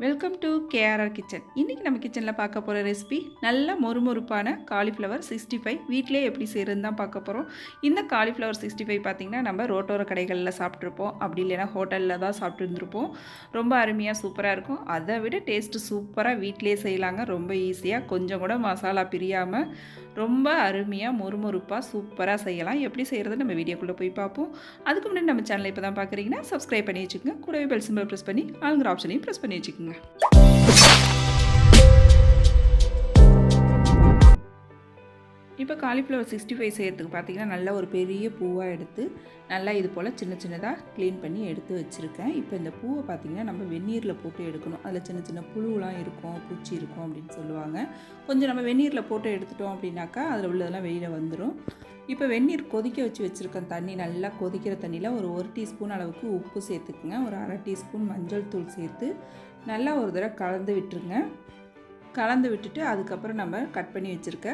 Welcome to KRR kitchen. இன்றைக்கி நம்ம கிச்சனில் பார்க்க போகிற ரெசிபி நல்ல மொறுமொறுப்பான காலிஃப்ளவர் 65 வீட்டிலே எப்படி செய்கிறதுன்னு தான் பார்க்க போகிறோம். இந்த காலிஃப்ளவர் 65 பார்த்திங்கன்னா நம்ம ரோட்டோர கடைகளில் சாப்பிட்ருப்போம், அப்படி இல்லைனா ஹோட்டலில் தான் சாப்பிட்டுருந்துருப்போம். ரொம்ப அருமையாக சூப்பராக இருக்கும். அதை விட டேஸ்ட்டு சூப்பராக வீட்டிலே செய்யலாங்க. ரொம்ப ஈஸியாக, கொஞ்சம் கூட மசாலா பிரியாமல் ரொம்ப அருமையாக மொறுமொறுப்பாக சூப்பராக செய்யலாம். எப்படி செய்கிறது நம்ம வீடியோக்குள்ளே போய் பார்ப்போம். அதுக்கு முன்னாடி நம்ம சேனலை இப்போ தான் பார்க்குறீங்கன்னா சப்ஸ்கிரைப் பண்ணி வச்சுக்கோங்க. கூடவே பெல் சிம்பிள் ப்ரெஸ் பண்ணி ஆளுங்கிற ஆப்ஷனையும் ப்ரெஸ் பண்ணி வச்சுக்கோங்க. இப்போ காலிஃப்ளவர் 65 செய்கிறதுக்கு பார்த்திங்கன்னா நல்ல ஒரு பெரிய பூவாக எடுத்து நல்லா இது போல் சின்ன சின்னதாக க்ளீன் பண்ணி எடுத்து வச்சுருக்கேன். இப்போ இந்த பூவை பார்த்திங்கன்னா நம்ம வெந்நீரில் போட்டு எடுக்கணும். அதில் சின்ன சின்ன புழுலாம் இருக்கும், பூச்சி இருக்கும் அப்படின்னு சொல்லுவாங்க. கொஞ்சம் நம்ம வெந்நீரில் போட்டு எடுத்துட்டோம் அப்படின்னாக்கா அதில் உள்ளதெல்லாம் வெளியில் வந்துடும். இப்போ வெந்நீர் கொதிக்க வச்சுருக்க தண்ணி, நல்லா கொதிக்கிற தண்ணியில் ஒரு டீஸ்பூன் அளவுக்கு உப்பு சேர்த்துக்குங்க. ஒரு அரை டீஸ்பூன் மஞ்சள் தூள் சேர்த்து நல்லா ஒரு தடவை கலந்து விட்டுருங்க. கலந்து விட்டுட்டு அதுக்கப்புறம் நம்ம கட் பண்ணி வச்சுருக்க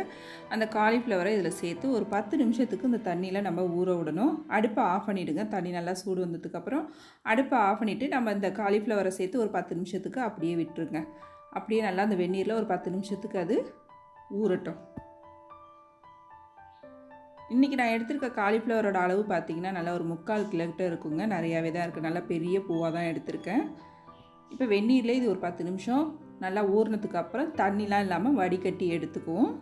அந்த காலிஃப்ளவரை இதில் சேர்த்து ஒரு 10 நிமிஷத்துக்கு இந்த தண்ணியில் நம்ம ஊற விடணும். அடுப்பை ஆஃப் பண்ணிவிடுங்க. தண்ணி நல்லா சூடு வந்ததுக்கப்புறம் அடுப்பை ஆஃப் பண்ணிவிட்டு நம்ம இந்த காலிஃப்ளவரை சேர்த்து ஒரு 10 நிமிஷத்துக்கு அப்படியே விட்டுருங்க. அப்படியே நல்லா அந்த வெந்நீரில் ஒரு 10 நிமிஷத்துக்கு அது ஊறட்டும். இன்றைக்கி நான் எடுத்திருக்க காலிஃப்ளவரோட அளவு பார்த்திங்கன்னா நல்லா ஒரு 3/4 கிலோகிட்ட இருக்குங்க. நிறையாவே தான் இருக்குது. நல்லா பெரிய பூவாக தான் எடுத்திருக்கேன். இப்போ வெந்நீரில் இது ஒரு 10 நிமிஷம் நல்லா ஊறினதுக்கு அப்புறம் தண்ணிலாம் இல்லாமல் வடிகட்டி எடுத்துக்குவோம்.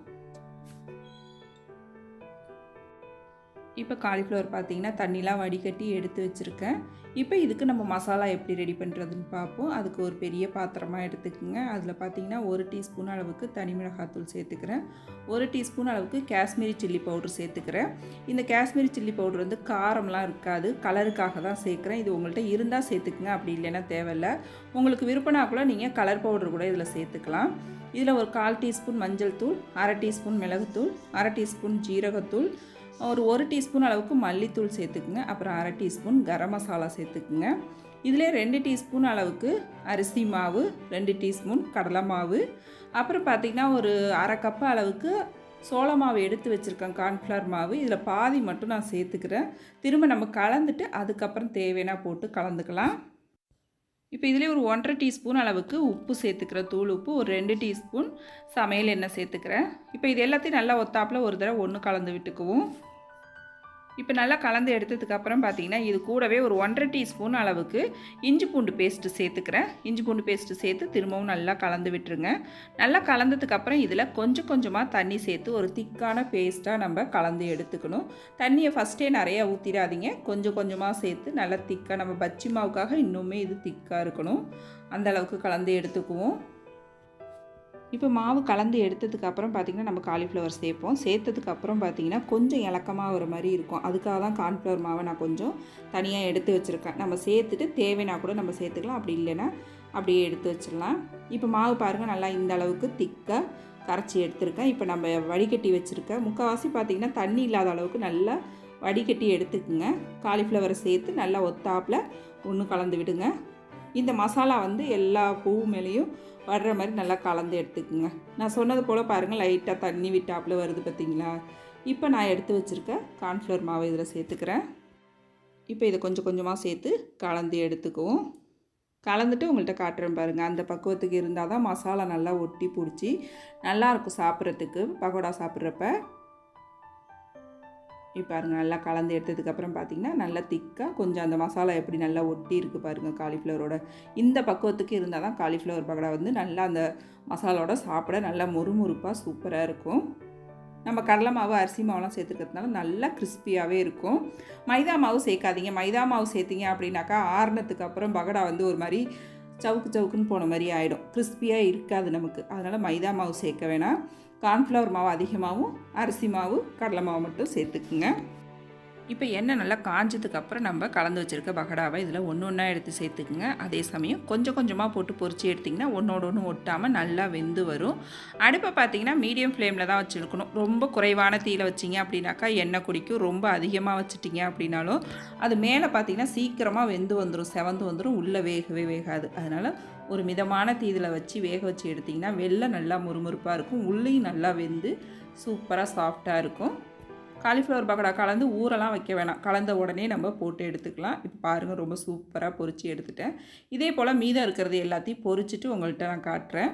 இப்போ காலிஃப்ளவர் பார்த்திங்கன்னா தண்ணிலாம் வடிகட்டி எடுத்து வச்சுருக்கேன். இப்போ இதுக்கு நம்ம மசாலா எப்படி ரெடி பண்ணுறதுன்னு பார்ப்போம். அதுக்கு ஒரு பெரிய பாத்திரமாக எடுத்துக்கோங்க. அதில் பார்த்திங்கன்னா 1 டீஸ்பூன் அளவுக்கு தனி மிளகாத்தூள் சேர்த்துக்கிறேன். 1 டீஸ்பூன் அளவுக்கு காஷ்மீரி சில்லி பவுடர் சேர்த்துக்கிறேன். இந்த காஷ்மீரி சில்லி பவுடர் வந்து காரம்லாம் இருக்காது, கலருக்காக தான் சேர்க்குறேன். இது உங்கள்கிட்ட இருந்தால் சேர்த்துக்குங்க, அப்படி இல்லைன்னா தேவையில்லை. உங்களுக்கு விருப்பம்னா கூட நீங்கள் கலர் பவுடர் கூட இதில் சேர்த்துக்கலாம். இதில் ஒரு 1/4 டீஸ்பூன் மஞ்சள் தூள், அரை டீஸ்பூன் மிளகுத்தூள், அரை டீஸ்பூன் ஜீரகத்தூள், ஒரு டீஸ்பூன் அளவுக்கு மல்லித்தூள் சேர்த்துக்குங்க. அப்புறம் அரை டீஸ்பூன் கரம் மசாலா சேர்த்துக்குங்க. இதிலே 2 டீஸ்பூன் அளவுக்கு அரிசி மாவு, 2 டீஸ்பூன் கடலை மாவு, அப்புறம் பார்த்திங்கன்னா ஒரு அரை கப்பு அளவுக்கு சோள மாவு எடுத்து வச்சுருக்கேன், கார்ன்ஃப்ளவர் மாவு. இதில் பாதி மட்டும் நான் சேர்த்துக்கிறேன். திரும்ப நம்ம கலந்துட்டு அதுக்கப்புறம் தேவைன்னா போட்டு கலந்துக்கலாம். இப்போ இதிலே ஒரு 1/2 டீஸ்பூன் அளவுக்கு உப்பு சேர்த்துக்கிறேன், தூள் உப்பு. ஒரு 2 டீஸ்பூன் சமையல் எண்ணெய் சேர்த்துக்கிறேன். இப்போ இது எல்லாத்தையும் நல்லா ஒத்தாப்பில் ஒரு தடவை ஒன்று கலந்து விட்டுக்குவோம். இப்போ நல்லா கலந்து எடுத்ததுக்கப்புறம் பார்த்திங்கன்னா இது கூடவே ஒரு 1/2 டீஸ்பூன் அளவுக்கு இஞ்சி பூண்டு பேஸ்ட்டு சேர்த்துக்கிறேன். இஞ்சி பூண்டு பேஸ்ட்டு சேர்த்து திரும்பவும் நல்லா கலந்து விட்டுருங்க. நல்லா கலந்ததுக்கப்புறம் இதில் கொஞ்சம் கொஞ்சமாக தண்ணி சேர்த்து ஒரு திக்கான பேஸ்ட்டாக நம்ம கலந்து எடுத்துக்கணும். தண்ணியை ஃபஸ்ட்டே நிறையா ஊற்றிடாதீங்க, கொஞ்சம் கொஞ்சமாக சேர்த்து நல்லா திக்காக, நம்ம பஜ்ஜி மாவுக்காக இன்னுமே இது திக்காக இருக்கணும், அந்தளவுக்கு கலந்து எடுத்துக்குவோம். இப்போ மாவு கலந்து எடுத்ததுக்கப்புறம் பார்த்திங்கன்னா நம்ம காலிஃப்ளவர் சேர்ப்போம். சேர்த்ததுக்கப்புறம் பார்த்திங்கன்னா கொஞ்சம் இலக்கமாக வர மாதிரி இருக்கும். அதுக்காக தான் கார்ன்ஃப்ளவர் மாவை நான் கொஞ்சம் தனியாக எடுத்து வச்சுருக்கேன். நம்ம சேர்த்துட்டு தேவைன்னா கூட நம்ம சேர்த்துக்கலாம், அப்படி இல்லைன்னா அப்படியே எடுத்து வச்சிடலாம். இப்போ மாவு பாருங்கள் நல்லா இந்த அளவுக்கு திக்காக கரைச்சி எடுத்துருக்கேன். இப்போ நம்ம வடிகட்டி வச்சுருக்கேன். முக்கால்வாசி பார்த்திங்கன்னா தண்ணி இல்லாத அளவுக்கு நல்லா வடிகட்டி எடுத்துக்குங்க. காலிஃப்ளவரை சேர்த்து நல்லா ஒத்தாப்பில் ஒன்று கலந்து விடுங்க. இந்த மசாலா வந்து எல்லா பூ மேலேயும் வர்ற மாதிரி நல்லா கலந்து எடுத்துக்குங்க. நான் சொன்னது போல் பாருங்கள் லைட்டாக தண்ணி விட்டாப்பில் வருது பார்த்திங்களா. இப்போ நான் எடுத்து வச்சுருக்க கார்ன்ஃப்ளவர் மாவை இதில் சேர்த்துக்கிறேன். இப்போ இதை கொஞ்சம் கொஞ்சமாக சேர்த்து கலந்து எடுத்துக்குவோம். கலந்துட்டு உங்கள்கிட்ட காட்டுறேன் பாருங்கள். அந்த பக்குவத்துக்கு இருந்தால் தான் மசாலா நல்லா ஒட்டி பிடிச்சி நல்லாயிருக்கும் சாப்பிட்றதுக்கு, பகோடா சாப்பிட்றப்ப. இப்போ பாருங்கள் நல்லா கலந்து எடுத்ததுக்கப்புறம் பார்த்திங்கன்னா நல்லா திக்காக கொஞ்சம் அந்த மசாலா எப்படி நல்லா ஒட்டி இருக்குது பாருங்கள் காலிஃப்ளவரோட. இந்த பக்குவத்துக்கு இருந்தால் தான் காலிஃப்ளவர் பகோடா வந்து நல்லா அந்த மசாலாவோட சாப்பிட நல்லா மொறுமொறுப்பாக சூப்பராக இருக்கும். நம்ம கடலை மாவு, அரிசி மாவுலாம் சேர்த்துக்கிறதுனால நல்லா கிறிஸ்பியாகவே இருக்கும். மைதா மாவு சேர்க்காதீங்க. மைதா மாவு சேர்த்திங்க அப்படின்னாக்கா ஆறுனதுக்கு அப்புறம் பகோடா வந்து ஒரு மாதிரி சவுக்குன்னு போன மாதிரி ஆகிடும், கிறிஸ்பியாக இருக்காது நமக்கு. அதனால் மைதா மாவு சேர்க்க வேணாம். கார்ன்ஃப்ளவர் மாவு அதிகமாகவும் அரிசி மாவு, கடலை மாவு மட்டும் சேர்த்துக்குங்க. இப்போ எண்ணெய் நல்லா காஞ்சதுக்கப்புறம் நம்ம கலந்து வச்சுருக்க பகோடாவை இதில் ஒன்று ஒன்றா எடுத்து சேர்த்துக்குங்க. அதே சமயம் கொஞ்சம் கொஞ்சமாக போட்டு பொரிச்சு எடுத்திங்கன்னா ஒன்றோட ஒன்று ஒட்டாமல் நல்லா வெந்து வரும். அடுப்பை பார்த்திங்கன்னா மீடியம் ஃப்ளேமில் தான் வச்சுருக்கணும். ரொம்ப குறைவான தீயில் வச்சிங்க அப்படின்னாக்கா எண்ணெய் குடிக்கும். ரொம்ப அதிகமாக வச்சுட்டிங்க அப்படின்னாலும் அது மேலே பார்த்திங்கன்னா சீக்கிரமாக வெந்து வந்துடும், செவந்து வந்துடும், உள்ளே வேகவே வேகாது. அதனால் ஒரு மிதமான தீயில் வச்சு வேக வச்சு எடுத்திங்கன்னா வெளில நல்லா முறுமுறுப்பாக இருக்கும், உள்ளேயும் நல்லா வெந்து சூப்பராக சாஃப்டாக இருக்கும். காலிஃப்ளவர் பக்கோடா கலந்து ஊறலாம் வைக்க வேணாம். கலந்த உடனே நம்ம போட்டு எடுத்துக்கலாம். இப்போ பாருங்கள் ரொம்ப சூப்பராக பொரிச்சு எடுத்துட்டேன். இதே போல் மீதம் இருக்கிறது எல்லாத்தையும் பொரிச்சிட்டு உங்கள்கிட்ட நான் காட்டுறேன்.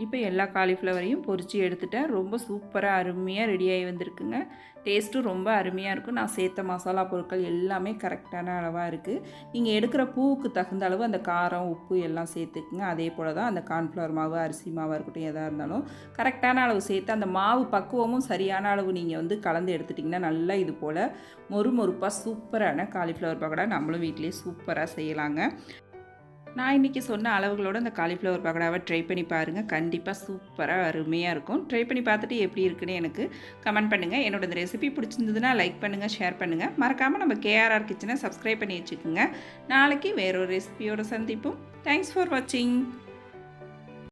இப்போ எல்லா காலிஃப்ளவரையும் பொரித்து எடுத்துட்டேன். ரொம்ப சூப்பராக அருமையாக ரெடியாகி வந்திருக்குங்க. டேஸ்ட்டும் ரொம்ப அருமையாக இருக்கும். நான் சேர்த்த மசாலா பொருட்கள் எல்லாமே கரெக்டான அளவாக இருக்குது. நீங்கள் எடுக்கிற பூவுக்கு தகுந்த அளவு அந்த காரம், உப்பு எல்லாம் சேர்த்துக்குங்க. அதே போல் தான் அந்த கார்ன்ஃப்ளவர் மாவு, அரிசி மாவாக இருக்கட்டும், எதாக இருந்தாலும் கரெக்டான அளவு சேர்த்து அந்த மாவு பக்குவமும் சரியான அளவு நீங்கள் கலந்து எடுத்துட்டிங்கன்னா நல்லா இது போல் மொறுமொறுப்பாக சூப்பரான காலிஃப்ளவர் பக்கோடா நம்மளும் வீட்டிலேயே சூப்பராக செய்யலாங்க. நான் இன்றைக்கி சொன்ன அளவுகளோடு அந்த காலிஃப்ளவர் பக்கோடாவை ட்ரை பண்ணி பாருங்கள். கண்டிப்பாக சூப்பராக அருமையாக இருக்கும். ட்ரை பண்ணி பார்த்துட்டு எப்படி இருக்குன்னு எனக்கு கமெண்ட் பண்ணுங்கள். என்னோட இந்த ரெசிபி பிடிச்சிருந்ததுன்னா லைக் பண்ணுங்கள், ஷேர் பண்ணுங்கள். மறக்காமல் நம்ம கேஆர்ஆர் கிச்சனை சப்ஸ்கிரைப் பண்ணி வச்சுக்கோங்க. நாளைக்கு வேறொரு ரெசிபியோடு சந்திப்போம். தேங்க்ஸ் ஃபார் வாட்சிங்.